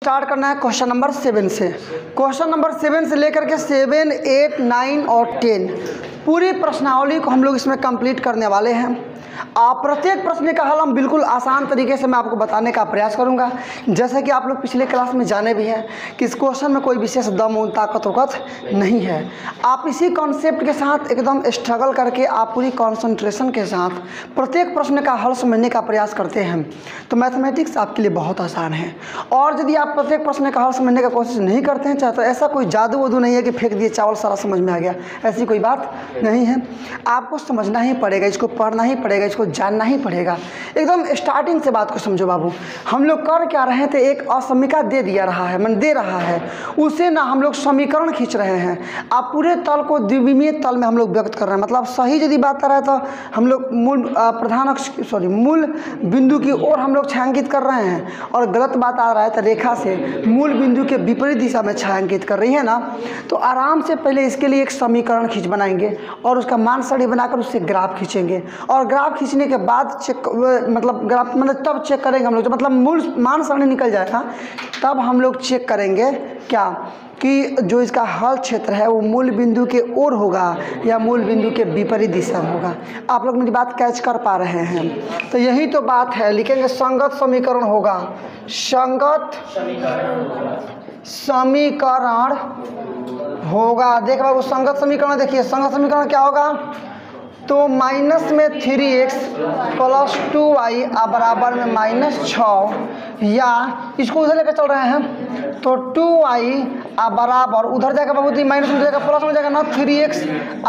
Start करना है question number 7 से। क्वेश्चन नंबर 7 से लेकर के 7, 8, 9 और 10 पूरी प्रश्नावली को हम लोग इसमें कंप्लीट करने वाले हैं। प्रत्येक प्रश्न का हल हम बिल्कुल आसान तरीके से मैं आपको बताने का प्रयास करूंगा। जैसे कि आप लोग पिछले क्लास में जाने भी हैं कि इस क्वेश्चन में कोई विशेष दम ताकत वक़्त नहीं है। आप इसी कॉन्सेप्ट के साथ एकदम स्ट्रगल करके आप पूरी कंसंट्रेशन के साथ प्रत्येक प्रश्न का हल समझने का प्रयास करते हैं तो मैथमेटिक्स आपके लिए बहुत आसान है। और यदि आप प्रत्येक प्रश्न का हल समझने का कोशिश नहीं करते हैं चाहे तो ऐसा कोई जादू वदू नहीं है कि फेंक दिए चावल सारा समझ में आ गया, ऐसी कोई बात नहीं है। आपको समझना ही पड़ेगा, इसको पढ़ना ही पड़ेगा, इसको जानना ही पड़ेगा। एकदम स्टार्टिंग से बात को समझो बाबू। हम लोग कर क्या रहे थे, एक असमीका दे रहा है उसे ना हम लोग समीकरण खींच रहे हैं। आप पूरे तल को द्विविमीय तल में हम लोग व्यक्त कर रहे हैं। मतलब सही यदि बात आ रहा है तो हम लोग मूल बिंदु की ओर हम लोग छायांकित कर रहे हैं और गलत बात आ रहा है तो रेखा से मूल बिंदु के विपरीत दिशा में छायांकित कर रही है ना। तो आराम से पहले इसके लिए एक समीकरण खींच बनाएंगे और उसका मान सारणी बनाकर उससे ग्राफ खींचेंगे और ग्राफ खींचने के बाद ग्राफ तब चेक करेंगे हम लोग, जब मतलब मूल मान सारणी निकल जाएगा तब हम लोग चेक करेंगे क्या कि जो इसका हल क्षेत्र है वो मूल बिंदु के ओर होगा या मूल बिंदु के विपरीत दिशा में होगा। आप लोग मेरी बात कैच कर पा रहे हैं? तो यही तो बात है। लिखेंगे संगत समीकरण होगा, संगत समीकरण होगा। देख बाबू संगत समीकरण देखिए, संगत समीकरण क्या होगा तो माइनस में 3x प्लस 2y बराबर में -6 या इसको उधर लेकर चल रहे हैं तो 2y बराबर उधर जाएगा बाबू माइनस में जाएगा प्लस में जाएगा ना 3x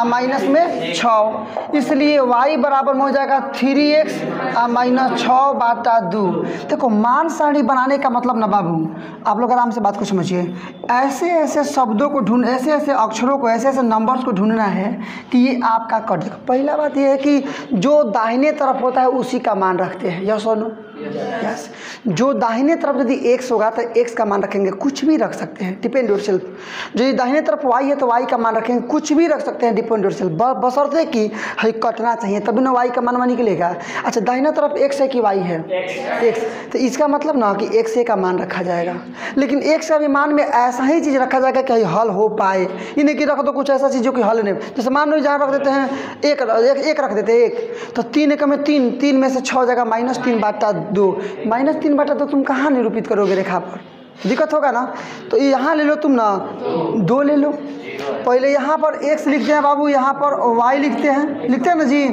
माइनस में 6, इसलिए y बराबर में हो जाएगा 3x -6/2। देखो मान सारणी बनाने का मतलब ना बाबू, आप लोग आराम से बात को समझिए। ऐसे ऐसे शब्दों को ढूंढ, ऐसे ऐसे अक्षरों को, ऐसे ऐसे नंबर्स को ढूंढना है कि ये आपका कट। देखो पहला बात यह है कि जो दाहिने तरफ होता है उसी का मान रखते हैं, यस और नो? यस। जो दाहिने तरफ यदि x होगा तो x का मान रखेंगे, कुछ भी रख सकते हैं, डिपेंड योर सेल्फ। जो दाहिने तरफ y है तो y का मान रखेंगे, कुछ भी रख सकते हैं, डिपेंड योर सेल्फ, बशर्ते कि हमें कटना चाहिए तभी ना y का मान निकलेगा। अच्छा दाहिना तरफ x है कि y है? x। तो इसका मतलब ना कि x का मान रखा जाएगा, लेकिन x का भी मान में ऐसा ही चीज़ रखा जाएगा कि हल हो पाए। ये नहीं कि रख दो कुछ ऐसा चीज़ जो कि हल नहीं। जैसे मान लो जहाँ रख देते हैं एक रख देते हैं 1 तो 3 1 में 3 में से 6 जगह -3/2। -3/2 तुम कहाँ निरूपित करोगे रेखा पर? दिक्कत होगा ना। तो यहाँ ले लो तुम ना 2 ले लो। पहले यहाँ पर x लिखते हैं बाबू, यहाँ पर y लिखते हैं ना जी,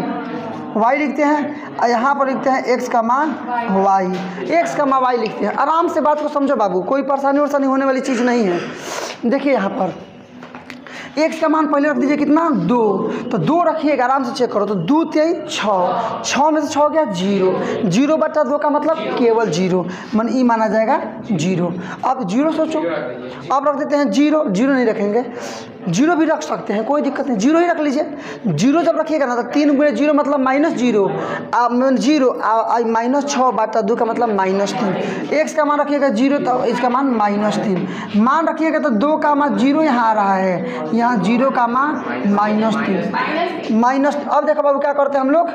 y लिखते हैं और यहाँ पर लिखते हैं x का मान y लिखते हैं। आराम से बात को समझो बाबू, कोई परेशानी वरसानी होने वाली चीज़ नहीं है। देखिए यहाँ पर x का मान पहले रख दीजिए कितना 2, तो 2 रखिएगा, आराम से चेक करो तो 2 3 6 में से 6 गया 0/2 का मतलब केवल 0, मन ई माना जाएगा 0। अब 0 सोचो, अब रख देते हैं 0 नहीं रखेंगे, 0 भी रख सकते हैं, कोई दिक्कत नहीं, 0 ही रख लीजिए। 0 जब रखिएगा ना तो 3 × 0 मतलब -0, -6/2 का मतलब -3। x का मान रखिएगा 0 तो इसका मान -3 मान रखिएगा तो 2 का मान 0 यहाँ आ रहा है, यहाँ 0 का मान -3 अब देखो बाबू क्या करते हैं हम लोग,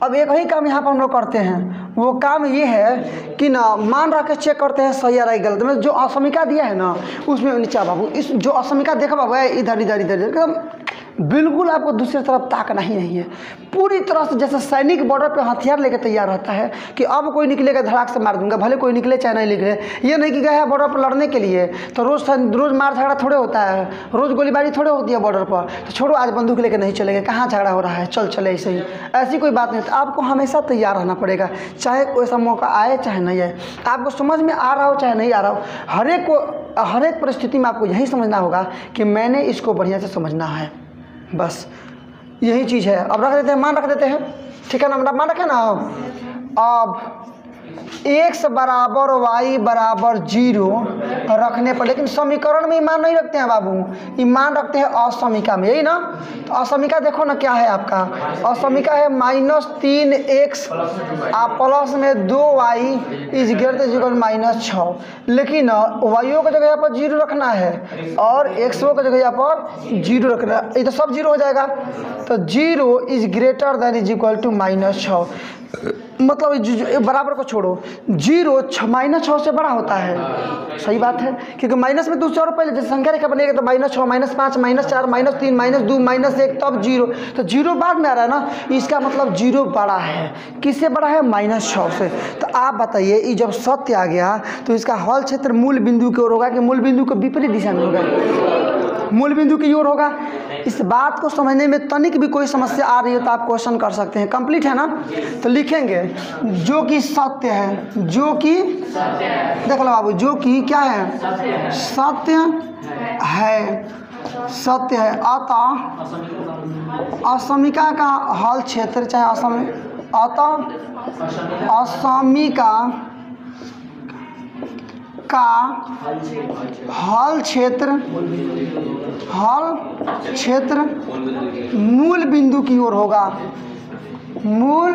अब एक ही काम यहाँ पर हम लोग करते हैं। वो काम ये है कि ना मान रख के चेक करते हैं सही आ रहा है गलत में। जो असमीका दिया है ना उसमें नीचे बाबू, इस जो असमीका देखो बाबू इधर एकदम बिल्कुल आपको दूसरी तरफ ताकना ही नहीं है। पूरी तरह से जैसे सैनिक बॉर्डर पे हथियार लेकर तैयार रहता है कि अब कोई निकलेगा धड़ाक से मार दूंगा, भले कोई निकले चाहे नहीं निकले। ये नहीं कि गया है बॉर्डर पर लड़ने के लिए तो रोज़ मार झगड़ा थोड़े होता है, रोज़ गोलीबारी थोड़े होती है बॉर्डर पर। तो छोड़ो आज बंदूक लेकर नहीं चलेंगे, कहाँ झगड़ा हो रहा है, चले ऐसे ही, ऐसी कोई बात नहीं। तो आपको हमेशा तैयार रहना पड़ेगा, चाहे कोई ऐसा मौका आए चाहे नहीं आए। आपको समझ में आ रहा हो चाहे नहीं आ रहा हो, हर एक परिस्थिति में आपको यही समझना होगा कि मैंने इसको बढ़िया से समझना है, बस यही चीज़ है। अब रख देते हैं, मान रख देते हैं, ठीक है ना, मान रखें ना। अब x बराबर y बराबर 0 रखने पर, लेकिन समीकरण में ईमान नहीं रखते हैं बाबू, ईमान रखते हैं असमीका में, यही ना। तो असमीका देखो ना क्या है आपका, असमीका है -3x प्लस में 2y = -6। लेकिन y की जगह यहाँ पर 0 रखना है और x की जगह यहाँ पर 0 रखना है, ये तो सब 0 हो जाएगा। तो 0 > -6 मतलब बराबर को छोड़ो, 0 -6 से बड़ा होता है। सही बात है, क्योंकि माइनस में दूसरा और पहले जैसे संख्या रेखा बनेगा तो -6 -5 -4 -3 -2 -1 तब 0, तो 0 बाद में आ रहा है ना, इसका मतलब 0 बड़ा है। किससे बड़ा है? -6 से। तो आप बताइए, ये जब सत्य आ गया तो इसका हल क्षेत्र मूल बिंदु की ओर होगा कि मूल बिंदु को विपरीत दिशा में होगा? मूल बिंदु की ओर होगा। इस बात को समझने में तनिक भी कोई समस्या आ रही है तो आप क्वेश्चन कर सकते हैं। कंप्लीट है ना? तो लिखेंगे जो कि सत्य है, जो कि देख लो बाबू, जो कि क्या है? सत्य है, सत्य है। अतः असमिका का हल क्षेत्र, चाहे अतः असमिका का हल क्षेत्र मूल बिंदु की ओर होगा। मूल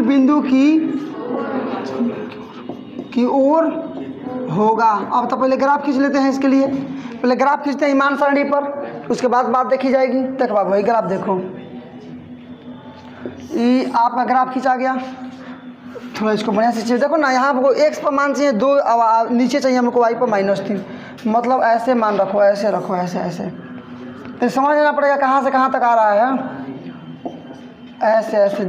बिंदु की ओर होगा। अब तो पहले ग्राफ खींच लेते हैं। इसके लिए पहले ग्राफ खींचते हैं ईमान सारणी पर, उसके बाद बात देखी जाएगी। देखो बाबू, भाई ग्राफ देखो, ये आपका ग्राफ खींचा गया। थोड़ा इसको बढ़िया से चाहिए। देखो ना, यहाँ हमको x पर मान चाहिए 2, नीचे चाहिए हमको y पर -3। मतलब ऐसे मान रखो, ऐसे रखो, ऐसे ऐसे, तो समझ लेना पड़ेगा कहाँ से कहाँ तक आ रहा है। ऐसे ऐसे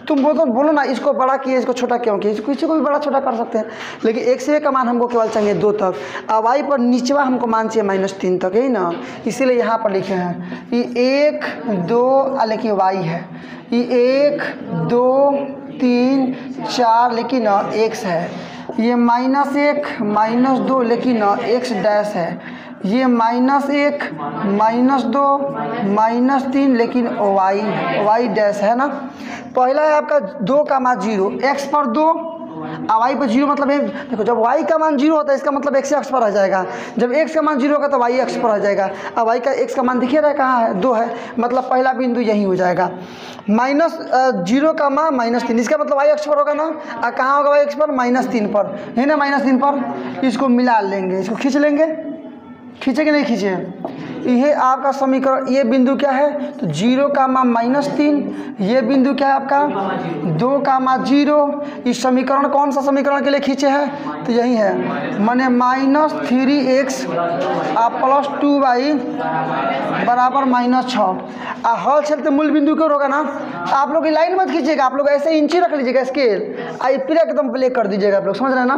तुम बोलो ना, इसको बड़ा किए, इसको छोटा क्यों किए? किसी को भी बड़ा छोटा कर सकते हैं, लेकिन एक से एक का मान हमको केवल चाहिए 2 तक। अब y पर नीचवा हमको मान चाहिए -3 तक, यही ना, इसीलिए यहाँ पर लिखे हैं ये 1 2, लेकिन y है ये 1 2 3 4, लेकिन x है। ये -1 -2, लेकिन x डैश है। ये -1 -2 -3, लेकिन y डैश है ना। पहला है आपका 2 का मान 0, x पर 2 और y पर 0, मतलब देखो जब y का मान 0 होता है इसका मतलब x अक्ष पर आ जाएगा। जब x का मान 0 होगा तो y अक्ष पर आ जाएगा। अब y का x का मान दिखिए रहा है कहाँ है? 2 है, मतलब पहला बिंदु यही हो जाएगा। -0 का मान -3, इसका मतलब y अक्ष पर होगा ना। और कहाँ होगा y अक्ष पर? -3 पर, है ना, -3 पर। इसको मिला लेंगे, इसको खींच लेंगे। खींचे कि नहीं खींचे? ये आपका समीकरण, ये बिंदु क्या है? तो 0 का मान -3, ये बिंदु क्या है आपका? 2 का मान 0। इस समीकरण कौन सा समीकरण के लिए खींचे हैं? तो यही है, माने -3x + 2y बराबर -6। हल क्षेत्र मूल बिंदु क्यों होगा ना। आप लोग लाइन मत खींचिएगा, आप लोग ऐसे इंची रख लीजिएगा स्केल, आई फिर एकदम ब्लैक कर दीजिएगा। आप लोग समझ रहे हैं ना?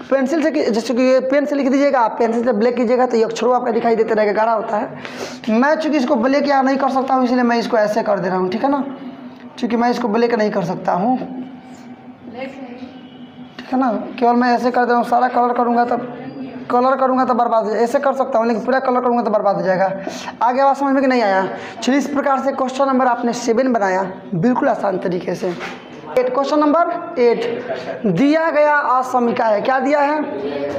पेंसिल से, जैसे कि पेन से लिख दीजिएगा, आप पेंसिल से ब्लैक कीजिएगा तो ये अक्षरों आपका दिखाई देते रहेगा, गाढ़ा होता है। मैं चूँकि इसको ब्लैक यहाँ नहीं कर सकता हूँ, इसलिए मैं इसको ऐसे कर दे रहा हूँ, ठीक है ना। चूँकि मैं इसको ब्लैक नहीं कर सकता हूँ, ठीक है ना, केवल मैं ऐसे कर दे रहा हूँ। सारा कलर करूँगा तो बर्बाद हो जाए। ऐसे कर सकता हूँ, लेकिन पूरा कलर करूँगा तो बर्बाद हो जाएगा। आगे आवाज़ समझ में कि नहीं आया? चलिए, इस प्रकार से क्वेश्चन नंबर आपने 7 बनाया, बिल्कुल आसान तरीके से। 8, क्वेश्चन नंबर 8 दिया गया असमिका है। क्या दिया है?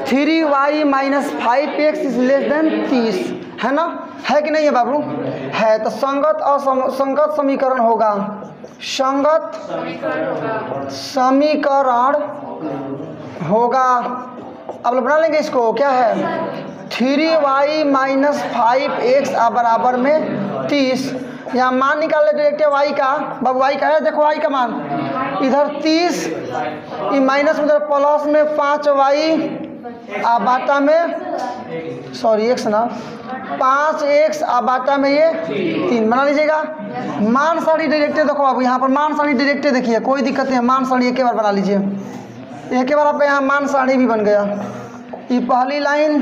3y - 5x > 30, है ना? है कि नहीं है बाबू? है। तो संगत समीकरण होगा। संगत समीकरण होगा। अब बना लेंगे इसको। क्या है? 3y - 5x बराबर में 30। यहाँ मान निकाल ले डायरेक्ट y का। बाबू y का है, देखो y का मान इधर 30, ये माइनस में, इधर प्लस में 5y बाटा में, सॉरी x ना, 5x बाटा में ये 3 बना लीजिएगा। मान सारणी डायरेक्ट देखो बाबू, यहाँ पर मान सारणी डायरेक्ट देखिए, कोई दिक्कत नहीं है। मान सारणी एक बार बना लीजिए, एक बार आपका यहाँ मान सारणी भी बन गया। ये पहली लाइन,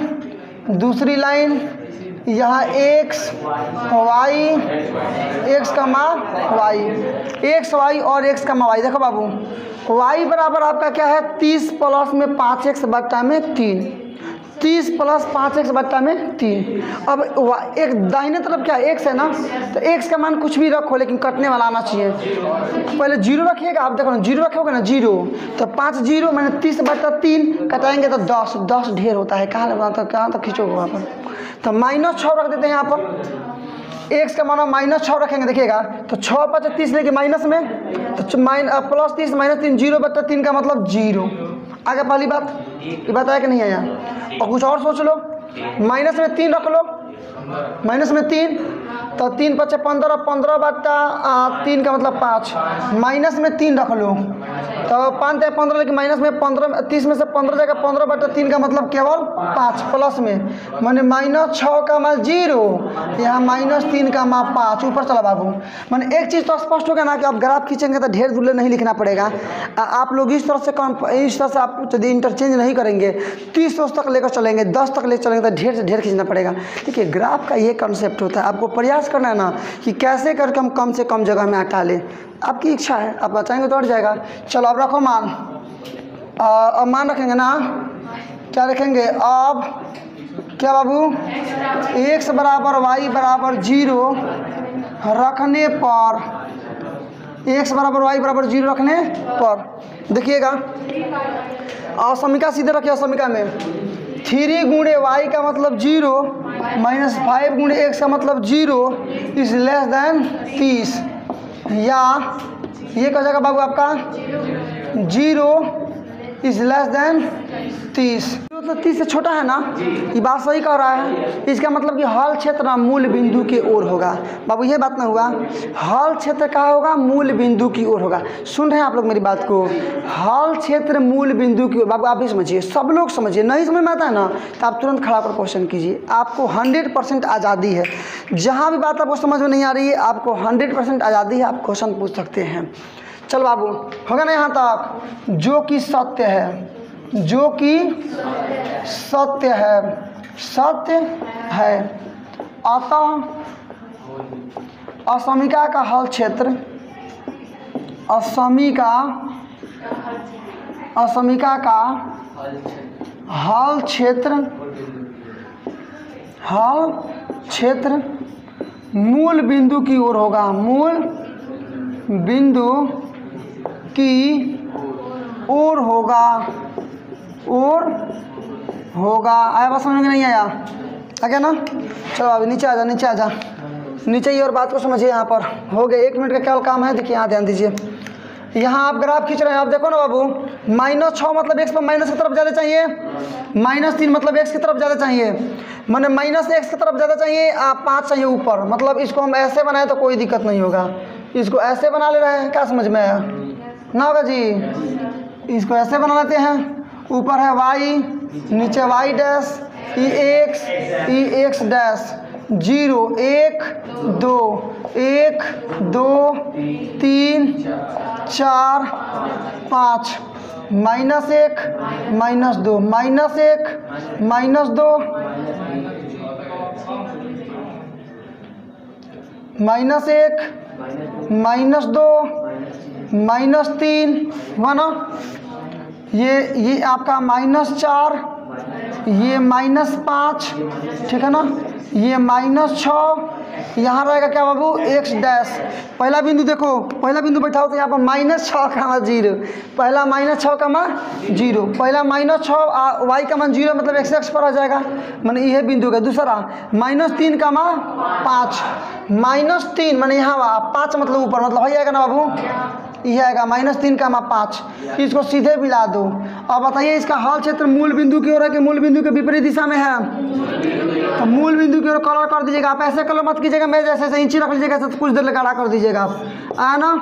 दूसरी लाइन, यहाँ x y, x का मान y, x y और x का मान y। देखो बाबू, y बराबर आपका क्या है? 30 प्लस में 5x बट्टा में 3, 30 प्लस 5x बट्टा में 3। अब एक दाहिने तरफ क्या है? x है ना, तो x का मान कुछ भी रखो, लेकिन कटने वाला आना चाहिए। पहले 0 रखिएगा। आप देखो ना, 0 रखोगे ना, 0 तो 5 0 मैंने 30 बट्टा 3 कटाएंगे तो 10 ढेर होता है। कहाँ तक खींचोगे वहाँ पर? तो -6 रख देते हैं यहाँ पर। x का मान -6 रखेंगे, देखिएगा तो 6 5 30 लेके माइनस में, तो +30 -3 0 बट्टा 3 का मतलब 0। आगे पहली बात, ये बात आया कि नहीं आया? और कुछ और सोच लो। माइनस में 3 रख लो, -3 तो 3 × 5 = 15, 15/3 का मतलब 5, माइनस में 3 रख लो तो 5 × 15, लेकिन माइनस में 15, 30 में से 15 जाएगा, 15/3 का मतलब केवल 5, प्लस में माने -6, यहाँ -3, 5 ऊपर चला बाबू। माने एक चीज़ तो स्पष्ट हो गया ना कि आप ग्राफ खींचेंगे तो ढेर दूल्हे नहीं लिखना पड़ेगा। आप लोग इस तरह से आप यदि इंटरचेंज नहीं करेंगे, 30 तक लेकर चलेंगे, 10 तक लेकर चलेंगे तो ढेर से ढेर खींचना पड़ेगा। देखिए ग्राफ का ये कंसेप्ट होता है, आपको प्रयास करना है ना कि कैसे करके हम कम से कम जगह में हटा लें। आपकी इच्छा है, आप बचाएंगे तो हट जाएगा। चलो अब रखो मान, अब मान रखेंगे ना, क्या रखेंगे अब, क्या बाबू, x = y = 0 रखने पर, x = y = 0 रखने पर देखिएगा असमीका सीधे रखिए। असमीका में 3 × y का मतलब 0 -5 × x का मतलब 0 इज लेस देन 30, या ये कह जाएगा बाबू आपका 0 इज लेस देन 30। तो 30 से छोटा है ना, ये बात सही कह रहा है। इसका मतलब कि हल क्षेत्र मूल बिंदु की ओर होगा। बाबू ये बात ना हुआ, हल क्षेत्र कहाँ होगा, मूल बिंदु की ओर होगा। सुन रहे हैं आप लोग मेरी बात को, हल क्षेत्र मूल बिंदु की ओर। बाबू आप भी समझिए, सब लोग समझिए, नहीं समझ में आता है ना तो आप तुरंत खड़ा कर क्वेश्चन कीजिए। आपको 100% आज़ादी है, जहाँ भी बात आपको समझ में नहीं आ रही है आपको 100% आज़ादी है, आप क्वेश्चन पूछ सकते हैं। चल बाबू होगा ना यहाँ तक, जो कि सत्य है, जो कि सत्य है, सत्य है, अतः असमीका का हल क्षेत्र, असमीका का हल क्षेत्र मूल बिंदु की ओर होगा, मूल बिंदु की ओर होगा, आया बात समझ में नहीं आया? आ गया ना? चलो अभी नीचे आ जा, नीचे ही और बात को समझिए। यहाँ पर हो गया 1 मिनट का क्या काम है, देखिए यहाँ ध्यान दीजिए। यहाँ आप ग्राफ खींच रहे हैं, आप देखो ना बाबू, -6 मतलब x पर माइनस की तरफ ज़्यादा चाहिए, -3 मतलब x की तरफ ज़्यादा चाहिए, मैंने -x की तरफ ज़्यादा चाहिए, 5 चाहिए ऊपर। मतलब इसको हम ऐसे बनाए तो कोई दिक्कत नहीं होगा, इसको ऐसे बना ले रहे हैं, क्या समझ में आया ना होगा जी? इसको ऐसे बना लेते हैं, ऊपर है y, नीचे y डैश, ई एक्स डैश, 0 1 2 1 2 3 4 5, -1 -2 -1 -2 -1 -2 -3 हुआ ना। ये आपका -4, ये -5, ठीक है ना, ये -6, यहाँ रहेगा क्या बाबू, x डैश। पहला बिंदु देखो, पहला बिंदु बैठाओ तो यहाँ पर -6, 0, पहला -6, 0, पहला -6 y का मान 0 मतलब x पर आ जाएगा, मैंने यह बिंदु का। दूसरा -3, 5, -3 मैंने यहाँ 5 मतलब ऊपर, मतलब वही आएगा ना बाबू, यह आएगा -3, 5। इसको सीधे मिला दो। अब बताइए इसका हल क्षेत्र मूल बिंदु की ओर है कि मूल बिंदु के विपरीत दिशा में है? तो मूल बिंदु की ओर कलर कर दीजिएगा। आप ऐसे कलर मत कीजिएगा, मैं जैसे इंची रख लीजिएगा, ऐसे कुछ देर लगा कर दीजिएगा आप, आया ना।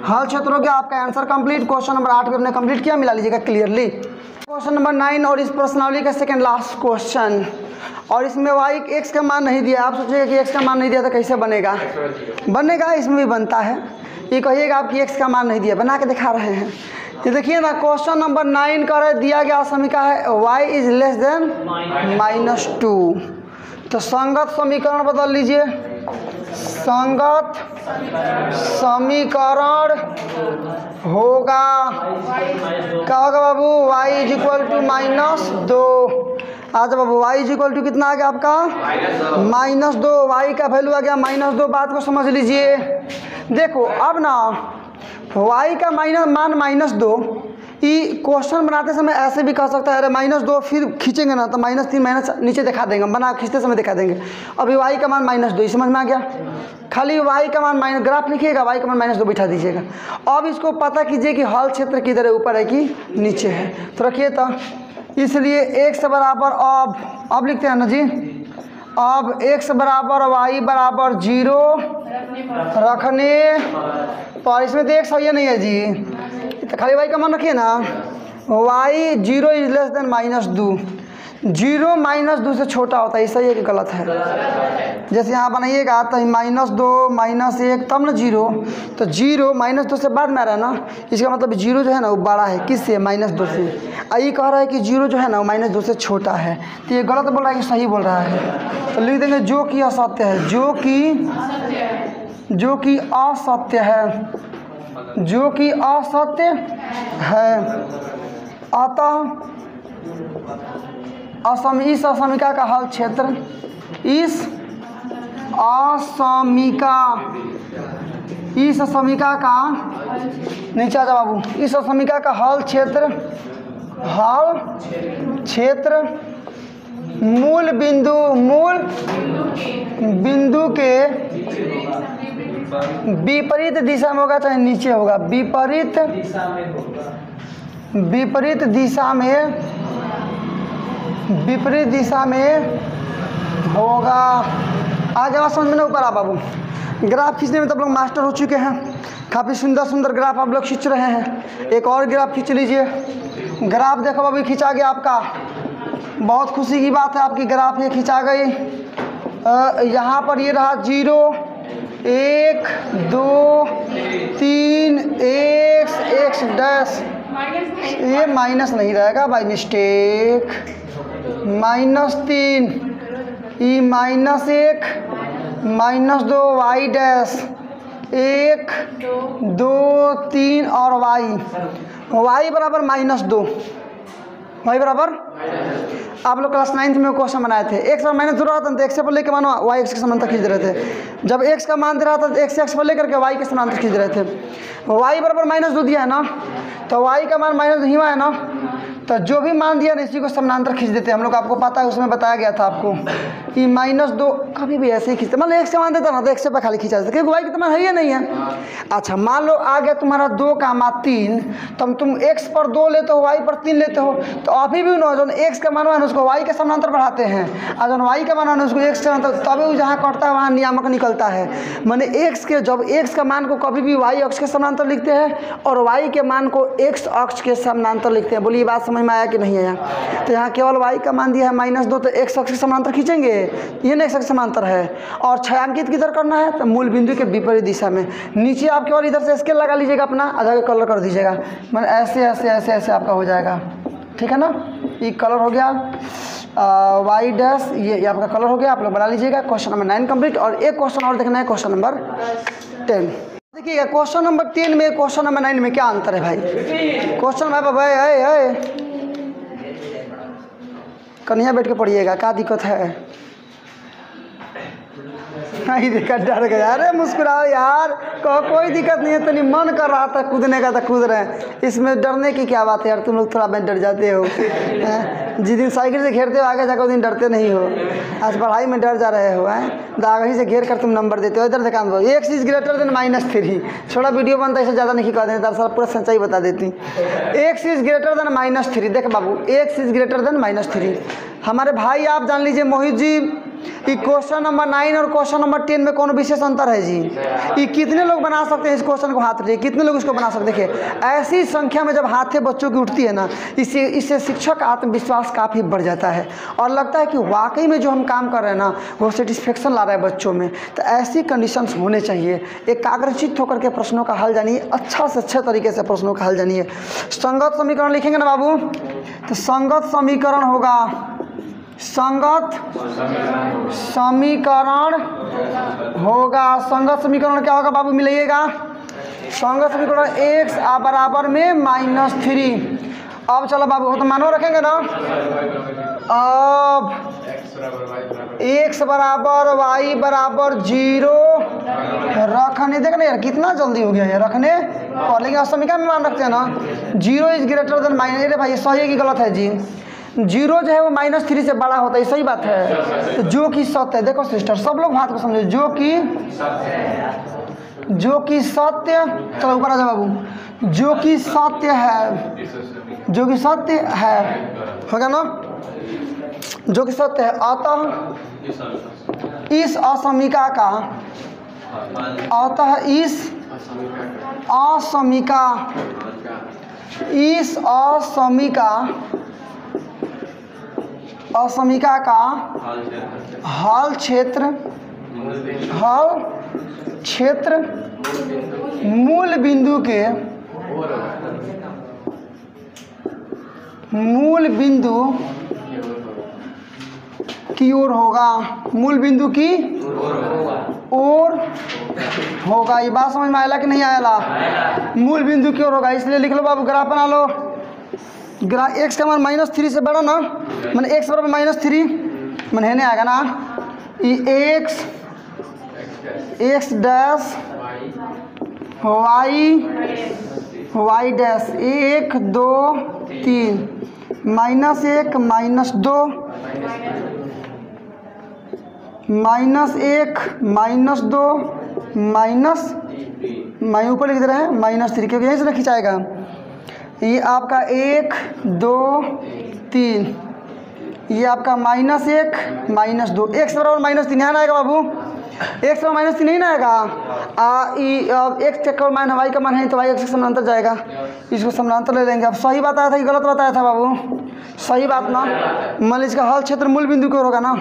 हल क्षेत्र हो गया आपका आंसर कंप्लीट। क्वेश्चन नंबर 8 को हमने कंप्लीट किया, मिला लीजिएगा क्लियरली। क्वेश्चन नंबर 9 और इस प्रश्नावली का सेकंड लास्ट क्वेश्चन, और इसमें y x का मान नहीं दिया। आप सोचिएगा कि x का मान नहीं दिया तो कैसे बनेगा? बनेगा, इसमें भी बनता है। ये कहिएगा आपकी x का मान नहीं दिया, बना के दिखा रहे हैं। ये देखिए ना, क्वेश्चन नंबर 9 का दिया गया समीकरण है y इज लेस देन -2। तो संगत समीकरण बदल लीजिए, संगत समीकरण होगा, क्या होगा बाबू, y इज इक्वल टू -2। आज बाबू y इज इक्वल टू कितना आ गया आपका, -2। y का वैल्यू आ गया -2। बात को समझ लीजिए। देखो अब ना y का मान -2, ये क्वेश्चन बनाते समय ऐसे भी कह सकता है, अरे -2 फिर खींचेंगे ना तो -3 नीचे दिखा देंगे, बना खींचते समय दिखा देंगे। अभी y का मान -2, समझ में आ गया। खाली y का मान ग्राफ लिखिएगा, y का मान -2 बिठा दीजिएगा। अब इसको पता कीजिए कि हल क्षेत्र किधर है, ऊपर है कि नीचे है। तो रखिए तो, इसलिए x बराबर अब लिखते हैं ना जी, अब x बराबर y बराबर 0 रखने पर, इसमें तो x है नहीं है जी, तो खाली y का मान रखिए ना। y 0 इज लेस देन -2, 0 -2 से छोटा होता है, ये सही है कि गलत है? जैसे यहाँ बनाइएगा तो -2 -1 तब ना 0, तो 0 -2 से बाद में आ रहा है ना, इसका मतलब 0 जो है ना वो बड़ा है किससे? -2 से। ये कह रहा है कि 0 जो है ना वो -2 से छोटा है, तो ये गलत बोल रहा है कि सही बोल रहा है? तो लिख देंगे जो कि असत्य है, जो कि असत्य है, जो कि असत्य है। अतः इस असमिका का हल क्षेत्र, इस असमिका का नीचे आ जा बाबू, इस असमिका का हल क्षेत्र मूल बिंदु के विपरीत दिशा में होगा, चाहे नीचे होगा, विपरीत दिशा में होगा। आगे बात समझ में ऊपर आ बाबू। ग्राफ खींचने में तो आप लोग मास्टर हो चुके हैं, काफ़ी सुंदर ग्राफ आप लोग खींच रहे हैं। एक और ग्राफ खींच लीजिए। ग्राफ देखो बाबू खींचा गया आपका, बहुत खुशी की बात है, आपकी ग्राफ ये खींचा गई। यहाँ पर ये रहा 0 1 2 3 x डैश, ये माइनस नहीं रहेगा by mistake, -3 E -1 -2 y dash 1 2 3 और y बराबर -2, y बराबर। आप लोग क्लास 9th में क्वेश्चन बनाए थे, x पर -2 रहा था तो x पर लेकर मानो y x के समांतर खींच रहे थे। जब x का मान दे रहा था तो x पर लेकर के y के समांतर खींच रहे थे। y बराबर -2 दिया है ना, तो y का मान -2 ही है ना, तो जो भी मान दिया ना इसी को समानांतर खींच देते हैं हम लोग। आपको पता है उसमें बताया गया था आपको कि -2 कभी भी ऐसे ही खींचते, मतलब x का मान देता ना तो x पे खाली खींचा देते, क्योंकि y का तो मान है ही नहीं है। अच्छा मान लो आ गया तुम्हारा 2 का मान 3, तो तुम x पर 2 लेते हो, y पर 3 लेते हो, तो अभी भी जो x का मान है उसको y के समानांतर बढ़ाते हैं, और जो y का मान है उसको x के समानांतर, तभी जहाँ कटता है वहाँ नियामक निकलता है। मैंने जब x का मान को कभी भी y अक्ष के समानांतर लिखते हैं और y के मान को x अक्ष के समानांतर लिखते हैं। बोलिए बात समझ में आया कि नहीं आया? तो यहाँ केवल y का मान दिया है -2, तो x अक्ष के समानांतर खींचेंगे, ये ना x अक्ष समानांतर है, और छायांकित किधर करना है? तो मूल बिंदु के विपरीत दिशा में। नीचे आप केवल इधर से स्केल लगा लीजिएगा अपना, आधा का कलर कर दीजिएगा, मैंने ऐसे आपका हो जाएगा, ठीक है ना। ये कलर हो गया y डैश, ये आपका कलर हो गया, आप लोग बना लीजिएगा। Question number 9 complete. और एक क्वेश्चन और देखना है, क्वेश्चन नंबर 10। देखिएगा क्वेश्चन नंबर 10 में क्वेश्चन नंबर 9 में क्या अंतर है भाई? क्वेश्चन भाई कन्हैया बैठ के पढ़िएगा, क्या दिक्कत है? नहीं देखा, डर गया। अरे मुस्कुराओ यार, कोई दिक्कत नहीं है, तो नहीं मन कर रहा था कूदने का तो कूद रहे हैं, इसमें डरने की क्या बात है यार? तुम लोग थोड़ा मैं डर जाते हो, जिस दिन साइकिल से घेरते हो आगे जाकर उस दिन डरते नहीं हो, आज पढ़ाई में डर जा रहे हो, आगे से घेर कर तुम नंबर देते हो। इधर से काम करो, x इज ग्रेटर देन -3, थोड़ा वीडियो बनता है इससे ज़्यादा नहीं खा देते, दरअसल पूरा सच्चाई बता देती। x इज ग्रेटर देन -3, देख बाबू x इज ग्रेटर देन -3। हमारे भाई आप जान लीजिए मोहित जी, कि क्वेश्चन नंबर 9 और क्वेश्चन नंबर 10 में कौन विशेष अंतर है जी? ये कितने लोग बना सकते हैं इस क्वेश्चन को? हाथ रखिए, कितने लोग इसको बना सकते हैं? देखिए ऐसी संख्या में जब हाथें बच्चों की उठती है ना, इससे शिक्षक आत्मविश्वास काफ़ी बढ़ जाता है और लगता है कि वाकई में जो हम काम कर रहे हैं ना वो सेटिस्फेक्शन ला रहा है बच्चों में। तो ऐसी कंडीशंस होने चाहिए, एकाग्रचित्त होकर के प्रश्नों का हल जानिए, अच्छा से अच्छे तरीके से प्रश्नों का हल जानिए। संगत समीकरण लिखेंगे ना बाबू, तो संगत समीकरण होगा, संगत समीकरण होगा। संगत समीकरण क्या होगा बाबू? मिलाइएगा। संगत समीकरण x बराबर में -3। अब चलो बाबू, तो मानो रखेंगे ना। अब x बराबर y बराबर 0 रखने, देखना यार कितना जल्दी हो गया यार रखने और, लेकिन समीकरण में मान रखते हैं ना 0 इज ग्रेटर देन -। अरे भाई सही है कि गलत है जी? 0 जो है वो -3 से बड़ा होता है, सही बात है। तो जो कि सत्य है, देखो सिस्टर सब लोग बात को समझो, जो कि सत्य, चलो ऊपर आ जाओ बाबू, जो कि सत्य है, जो कि सत्य है, हो गया ना, जो कि सत्य है। अतः इस असमीका का अतः इस असमीका का हल क्षेत्र मूल बिंदु की ओर होगा, मूल बिंदु की ओर होगा। ये बात समझ में आया कि नहीं आया? मूल बिंदु की ओर होगा, इसलिए लिख लो बाबू, ग्राफ बना लो। एक्स का मान -3 से बड़ा ना, मैंने एक्स बराबर -3 मैंने नहीं आएगा ना, एक्स डैश वाई डैश 1 2 3 -1 -2 -1 -2 मैं ऊपर लिख दे रहे हैं -3, क्योंकि यहीं से ना खिंचाएगा। ये आपका 1 2 3, ये आपका -1 -2, एक्स बराबर -3 यहाँ ना आएगा बाबू, एक्स बराबर -3 नहीं ना आएगा। एक्स चक्कर माइन वाई का मान है तो वाई एक्स समानांतर जाएगा, इसको समानांतर ले लेंगे। अब सही बताया था कि गलत बताया था बाबू? सही बात ना। मान लीजिए इसका हल क्षेत्र मूल बिंदु की ओर होगा ना,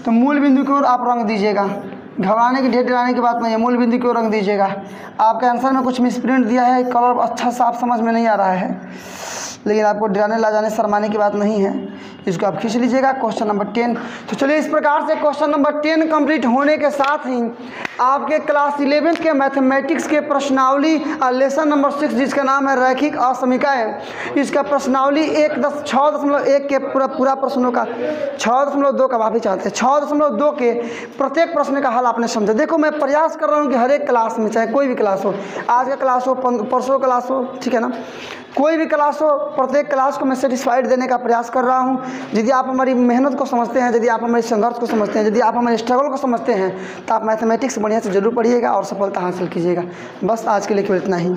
तो मूल बिंदु की ओर आप रंग दीजिएगा, घबराने की ढेर डराने की बात नहीं है, मूल बिंदु की ओर रंग दीजिएगा। आपके आंसर में कुछ मिसप्रिंट दिया है, कलर अच्छा साफ समझ में नहीं आ रहा है, लेकिन आपको डराने ला जाने शर्माने की बात नहीं है, इसको आप खींच लीजिएगा। Question number 10। तो चलिए इस प्रकार से क्वेश्चन नंबर 10 कंप्लीट होने के साथ ही आपके क्लास 11 के मैथमेटिक्स के प्रश्नावली लेसन नंबर 6 जिसका नाम है रैखिक असमीकाएं, इसका प्रश्नावली 6.1 के पूरा प्रश्नों का 6.2 का वापस चाहते हैं 6.2 के प्रत्येक प्रश्न का हल आपने समझा। देखो मैं प्रयास कर रहा हूँ कि हर एक क्लास में, चाहे कोई भी क्लास हो, आज का क्लास हो, परसों क्लास हो, ठीक है ना, कोई भी क्लास हो, प्रत्येक क्लास को मैं सेटिस्फाइड देने का प्रयास कर रहा हूं। यदि आप हमारी मेहनत को समझते हैं, यदि आप हमारे संघर्ष को समझते हैं, यदि आप हमारे स्ट्रगल को समझते हैं, तो आप मैथमेटिक्स बढ़िया से जरूर पढ़िएगा और सफलता हासिल कीजिएगा। बस आज के लिए केवल इतना ही।